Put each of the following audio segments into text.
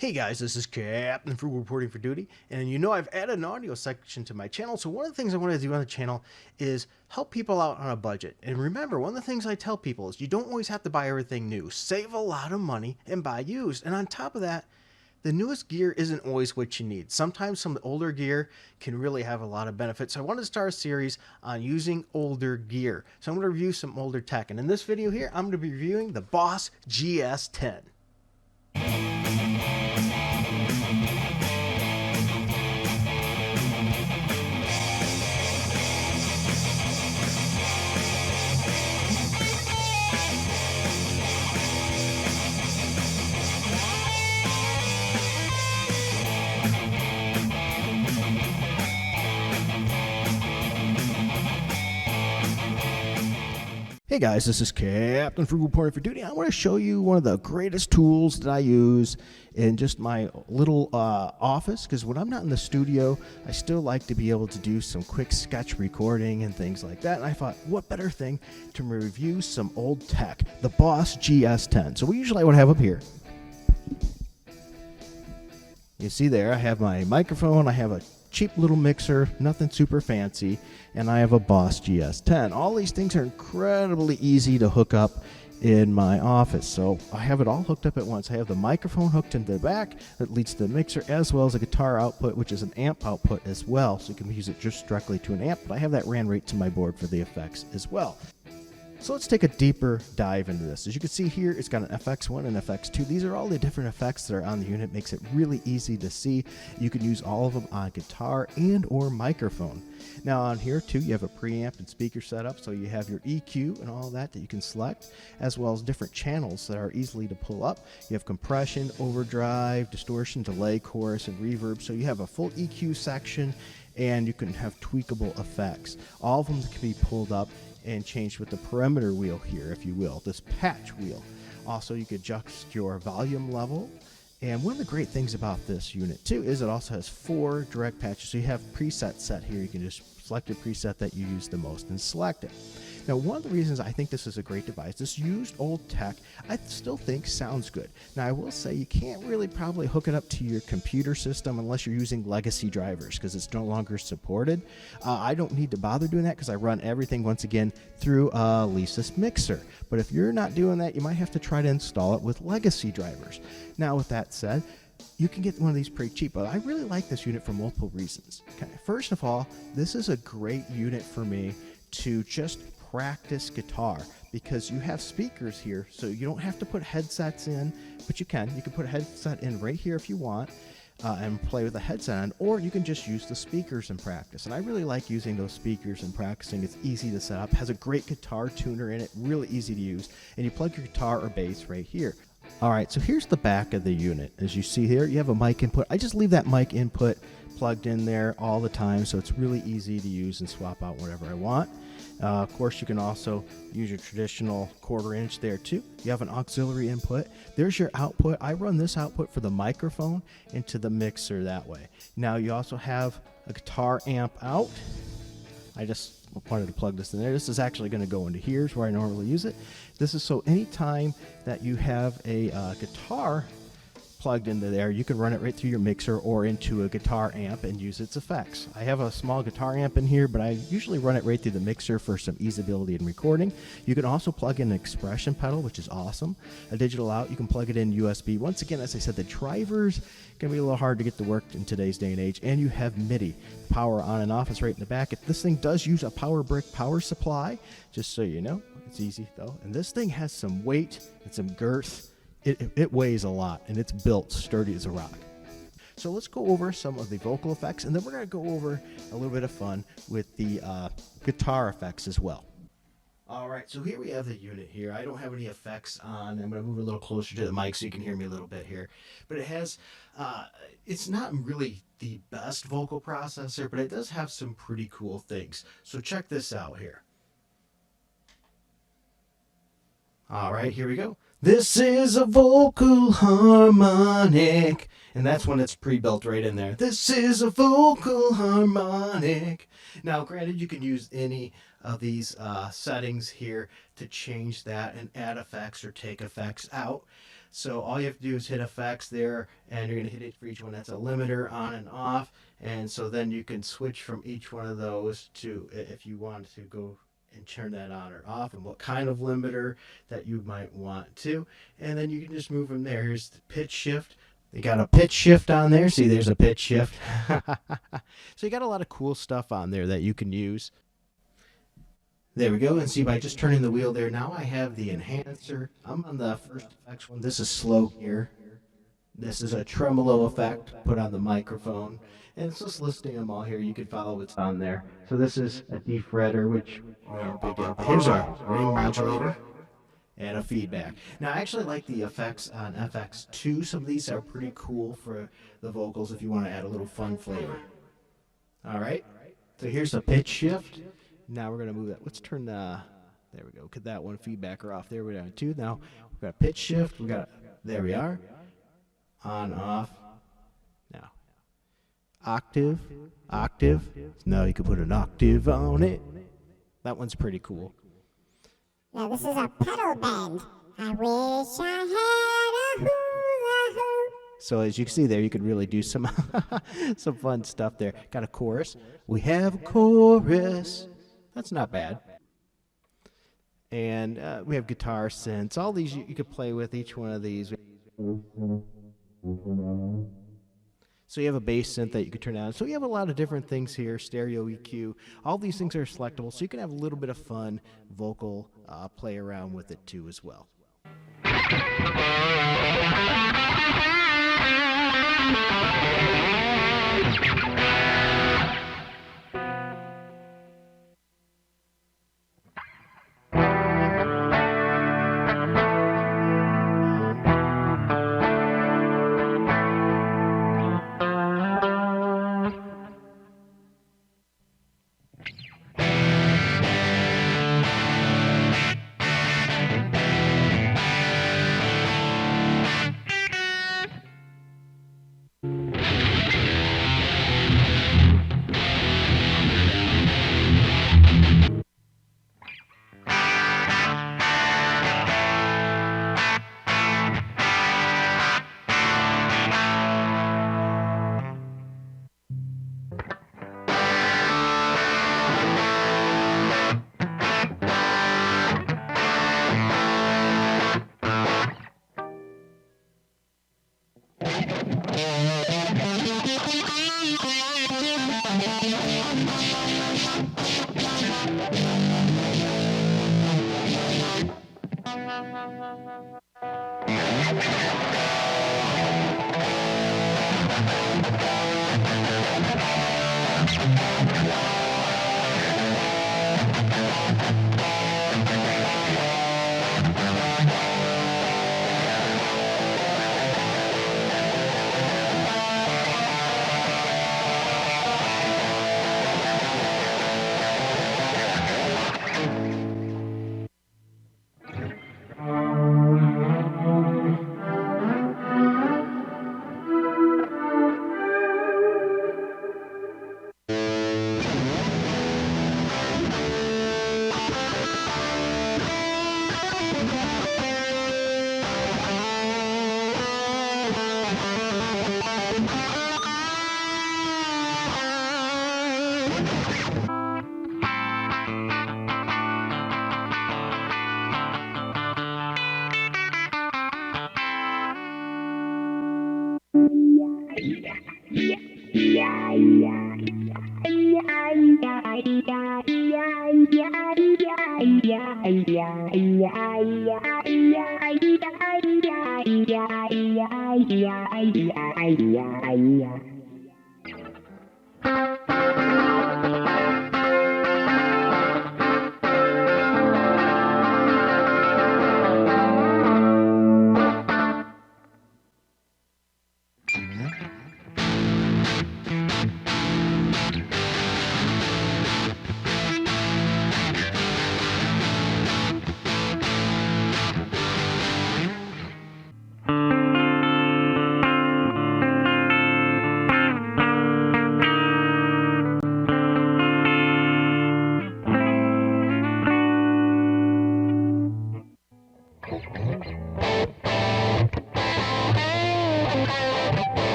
Hey guys, this is Captain Frugal reporting for duty, and you know I've added an audio section to my channel, so one of the things I want to do on the channel is help people out on a budget. And remember, one of the things I tell people is you don't always have to buy everything new. Save a lot of money and buy used. And on top of that, the newest gear isn't always what you need. Sometimes some older gear can really have a lot of benefits. So I wanted to start a series on using older gear. So I'm going to review some older tech. And in this video here, I'm going to be reviewing the Boss GS-10. Hey guys, this is Captain Frugal reporting for duty. I want to show you one of the greatest tools that I use in just my little office, because when I'm not in the studio, I still like to be able to do some quick sketch recording and things like that. And I thought, what better thing to review some old tech, the Boss GS-10. So what usually I would have up here, you see there, I have my microphone, I have a cheap little mixer, nothing super fancy, and I have a Boss GS-10. All these things are incredibly easy to hook up in my office, so I have it all hooked up at once. I have the microphone hooked into the back that leads to the mixer, as well as a guitar output, which is an amp output as well, so you can use it just directly to an amp, but I have that ran right to my board for the effects as well. So let's take a deeper dive into this. As you can see here, it's got an FX1 and FX2. These are all the different effects that are on the unit. Makes it really easy to see. You can use all of them on guitar and or microphone. Now on here too, you have a preamp and speaker setup, so you have your EQ and all that you can select, as well as different channels that are easily to pull up. You have compression, overdrive, distortion, delay, chorus, and reverb. So you have a full EQ section, and you can have tweakable effects. All of them can be pulled up and changed with the perimeter wheel here, if you will, this patch wheel. Also, you could adjust your volume level. And one of the great things about this unit too is it also has 4 direct patches. So you have presets set here. You can just select a preset that you use the most and select it. Now, one of the reasons I think this is a great device, this used old tech, I still think sounds good. Now, I will say you can't really probably hook it up to your computer system unless you're using legacy drivers, because it's no longer supported. I don't need to bother doing that because I run everything, once again, through a Lisa's mixer. But if you're not doing that, you might have to try to install it with legacy drivers. Now, with that said, you can get one of these pretty cheap, but I really like this unit for multiple reasons. Okay, first of all, this is a great unit for me to just practice guitar, because you have speakers here, so you don't have to put headsets in, but you can put a headset in right here if you want, and play with a headset on, or you can just use the speakers and practice. And I really like using those speakers and practicing. It's easy to set up, has a great guitar tuner in it, really easy to use, and you plug your guitar or bass right here. Alright, so here's the back of the unit. As you see here, you have a mic input. I just leave that mic input plugged in there all the time, so it's really easy to use and swap out whatever I want. Of course, you can also use your traditional 1/4 inch there too. You have an auxiliary input. There's your output. I run this output for the microphone into the mixer that way. Now you also have a guitar amp out. I just wanted to plug this in there. This is actually going to go into here's where I normally use it. This is so anytime that you have a guitar plugged into there, you can run it right through your mixer or into a guitar amp and use its effects. I have a small guitar amp in here, but I usually run it right through the mixer for some easeability in recording. You can also plug in an expression pedal, which is awesome. A digital out, you can plug it in USB. Once again, as I said, the drivers can be a little hard to get to work in today's day and age. And you have MIDI, power on and off is right in the back. This thing does use a power brick power supply, just so you know. It's easy though. And this thing has some weight and some girth. It weighs a lot, and it's built sturdy as a rock. So let's go over some of the vocal effects, and then we're going to go over a little bit of fun with the guitar effects as well. All right, so here we have the unit here. I don't have any effects on. I'm going to move a little closer to the mic so you can hear me a little bit here. But it has, it's not really the best vocal processor, but it does have some pretty cool things. So check this out here. All right, here we go. This is a vocal harmonic. And that's when it's pre-built right in there. This is a vocal harmonic. Now, granted, you can use any of these settings here to change that and add effects or take effects out. So all you have to do is hit effects there, and you're going to hit it for each one. That's a limiter on and off. And so then you can switch from each one of those to, if you want to go and turn that on or off, and what kind of limiter that you might want to. And then you can just move from there. Here's the pitch shift. They got a pitch shift on there. See, there's a pitch shift. So you got a lot of cool stuff on there that you can use. There we go. And see, by just turning the wheel there, now I have the enhancer. I'm on the first effects one. This is slow gear. This is a tremolo effect put on the microphone. And it's just listing them all here. You can follow what's on there. So this is a defretter, which, big deal. Here's our ring modulator and a feedback. Now, I actually like the effects on FX2. Some of these are pretty cool for the vocals if you want to add a little fun flavor. All right. So here's a pitch shift. Now we're going to move that. Let's turn the, there we go. Get that one feedbacker off. There we go. Two. Now we've got a pitch shift. We got, there we are. On, off. Now, octave, octave. Now you can put an octave on it. That one's pretty cool. Now this is a pedal bend. I wish I had a hula hoop. So as you can see there, you could really do some some fun stuff there. Got a chorus. We have a chorus. That's not bad. And we have guitar synths. All these you could play with, each one of these. So you have a bass synth that you could turn on. So you have a lot of different things here, stereo EQ. All these things are selectable, so you can have a little bit of fun vocal play around with it too as well.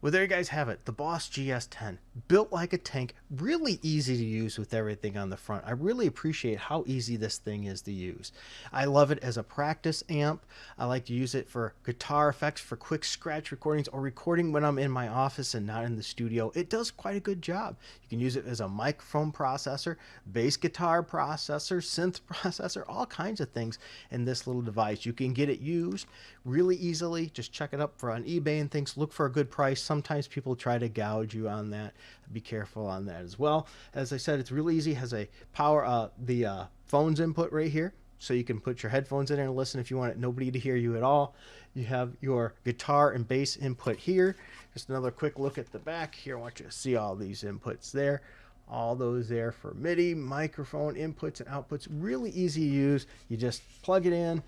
Well, there you guys have it. The Boss GS-10. Built like a tank. Really easy to use with everything on the front. I really appreciate how easy this thing is to use. I love it as a practice amp. I like to use it for guitar effects, for quick scratch recordings, or recording when I'm in my office and not in the studio. It does quite a good job. You can use it as a microphone processor, bass guitar processor, synth processor, all kinds of things in this little device. You can get it used really easily. Just check it up for on eBay and things. Look for a good price. Sometimes people try to gouge you on that. Be careful on that as well. As I said, it's really easy. It has a power, the phone's input right here. So you can put your headphones in and listen if you want nobody to hear you at all. You have your guitar and bass input here. Just another quick look at the back here. I want you to see all these inputs there. All those there for MIDI, microphone inputs and outputs. Really easy to use. You just plug it in,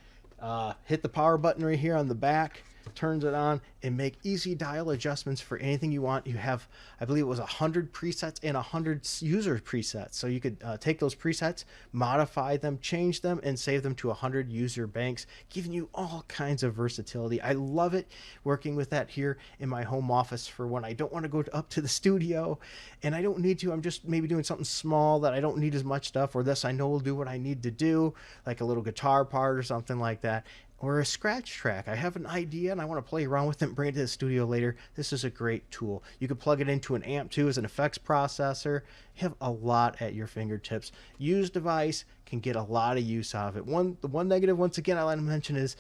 hit the power button right here on the back, turns it on, and make easy dial adjustments for anything you want. You have, I believe it was 100 presets and 100 user presets. So you could take those presets, modify them, change them, and save them to 100 user banks, giving you all kinds of versatility. I love it working with that here in my home office for when I don't want to go up to the studio and I don't need to. I'm just maybe doing something small that I don't need as much stuff, or this I know will do what I need to do, like a little guitar part or something like that, or a scratch track. I have an idea and I want to play around with it and bring it to the studio later. This is a great tool. You can plug it into an amp too as an effects processor. You have a lot at your fingertips. Used device can get a lot of use out of it. The one negative, once again, I like to mention is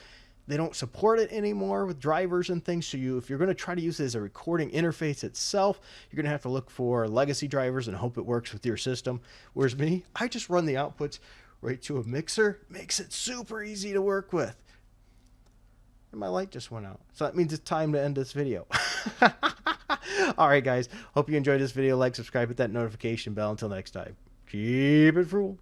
they don't support it anymore with drivers and things. So if you're going to try to use it as a recording interface itself, you're going to have to look for legacy drivers and hope it works with your system. Whereas me, I just run the outputs right to a mixer. Makes it super easy to work with. My light just went out, so that means it's time to end this video. All right, guys, hope you enjoyed this video. Like, subscribe, hit that notification bell. Until next time, keep it frugal.